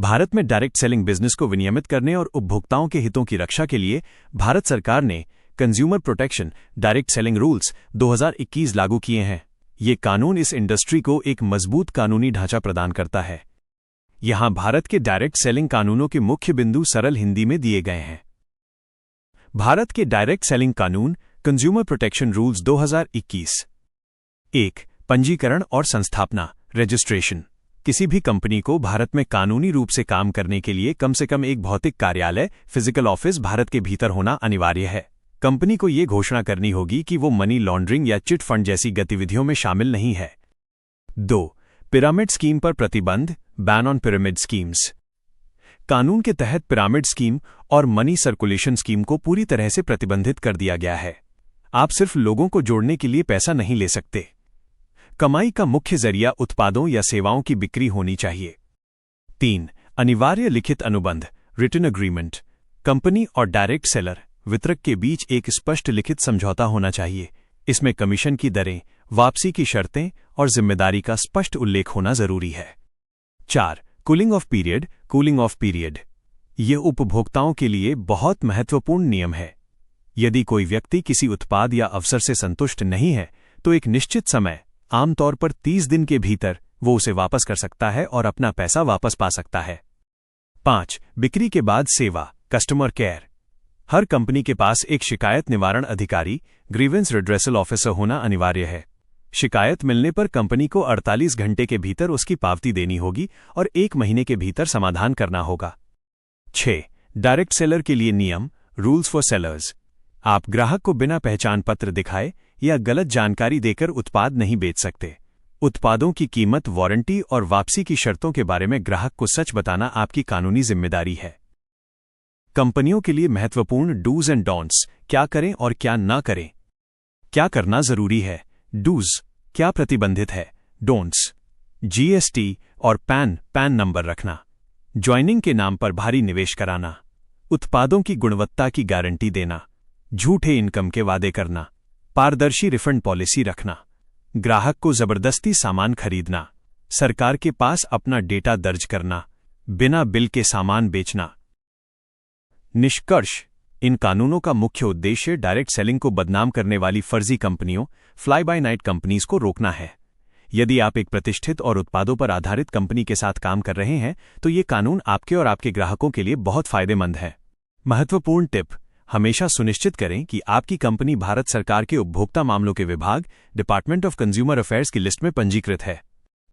भारत में direct selling business को विनियमित करने और उपभोक्ताओं के हितों की रक्षा के लिए भारत सरकार ने consumer protection direct selling rules 2021 लागू किए हैं। ये कानून इस इंडस्ट्री को एक मजबूत कानूनी ढांचा प्रदान करता है। यहां भारत के डायरेक्ट सेलिंग कानूनों के मुख्य बिंदु सरल हिंदी में दिए गए हैं। भारत के डायरेक्ट सेलिंग कानून कंज्यूमर प्रोटेक्शन रूल्स 2021। 1. पंजीकरण और संस्थापना रजिस्ट्रेशन। किसी भी कंपनी को भारत में कानूनी रूप से काम करने के लिए कम से कम एक भौतिक कार्यालय फिजिकल ऑफिस भारत के भीतर होना अनिवार्य है। कंपनी को ये घोषणा करनी होगी कि वो मनी लॉन्ड्रिंग या चिट फंड जैसी गतिविधियों में शामिल नहीं है। 2. पिरामिड स्कीम पर प्रतिबंध बैन ऑन पिरामिड स्कीम्स। कानून के तहत पिरामिड स्कीम और मनी सर्कुलेशन स्कीम को पूरी तरह से प्रतिबंधित कर दिया गया है। आप सिर्फ लोगों को जोड़ने के लिए पैसा नहीं ले सकते। कमाई का मुख्य जरिया उत्पादों या सेवाओं की बिक्री होनी चाहिए। 3. अनिवार्य लिखित अनुबंध रिटन एग्रीमेंट। कंपनी और डायरेक्ट सेलर वितरक के बीच एक स्पष्ट लिखित समझौता होना चाहिए। इसमें कमीशन की दरें, वापसी की शर्तें और जिम्मेदारी का स्पष्ट उल्लेख होना जरूरी है। 4. Cooling of period. यह उपभोक्ताओं के लिए बहुत महत्वपूर्ण नियम है। यदि कोई व्यक्ति किसी उत्पाद या अवसर से संतुष्ट नहीं है तो एक निश्चित समय, आमतौर पर 30 दिन के भीतर, वो उसे वापस कर सकता है और अपना पैसा वापस पा सकता है। 5. बिक्री के बाद सेवा कस्टमर केयर। हर कंपनी के पास एक शिकायत निवारण अधिकारी ग्रीवेंस रिड्रेसल ऑफिसर होना अनिवार्य है। शिकायत मिलने पर कंपनी को 48 घंटे के भीतर उसकी पावती देनी होगी और 1 महीने के भीतर समाधान करना होगा। 6. डायरेक्ट सेलर के लिए नियम रूल्स फॉर सेलर्स। आप ग्राहक को बिना पहचान पत्र दिखाए या गलत जानकारी देकर उत्पाद नहीं बेच सकते। उत्पादों की कीमत, वारंटी और वापसी की शर्तों के बारे में ग्राहक को सच बताना आपकी कानूनी जिम्मेदारी है। कंपनियों के लिए महत्वपूर्ण डूज एंड डोंट्स, क्या करें और क्या ना करें। क्या करना जरूरी है? डूज, क्या प्रतिबंधित है। डोंट्स, जीएसटी और पैन नंबर रखना, ज्वाइनिंग के नाम पर भारी निवेश कराना, उत्पादों की गुणवत्ता की गारंटी देना, झूठे इनकम के वादे करना, पारदर्शी रिफंड पॉलिसी रखना, ग्राहक को जबरदस्ती सामान खरीदना, सरकार के पास अपना डेटा दर्ज करना, बिना बिल के सामान बेचना। निष्कर्ष, इन कानूनों का मुख्य उद्देश्य डायरेक्ट सेलिंग को बदनाम करने वाली फर्जी कंपनियों, फ्लाई बाय नाइट कंपनीज को रोकना है। यदि आप एक प्रतिष्ठित और उत्पादों पर आधारित कंपनी के साथ काम कर रहे हैं तो ये कानून आपके और आपके ग्राहकों के लिए बहुत फायदेमंद है। महत्वपूर्ण टिप, हमेशा सुनिश्चित करें कि आपकी कंपनी भारत सरकार के उपभोक्ता मामलों के विभाग डिपार्टमेंट ऑफ कंज्यूमर अफेयर्स की लिस्ट में पंजीकृत है।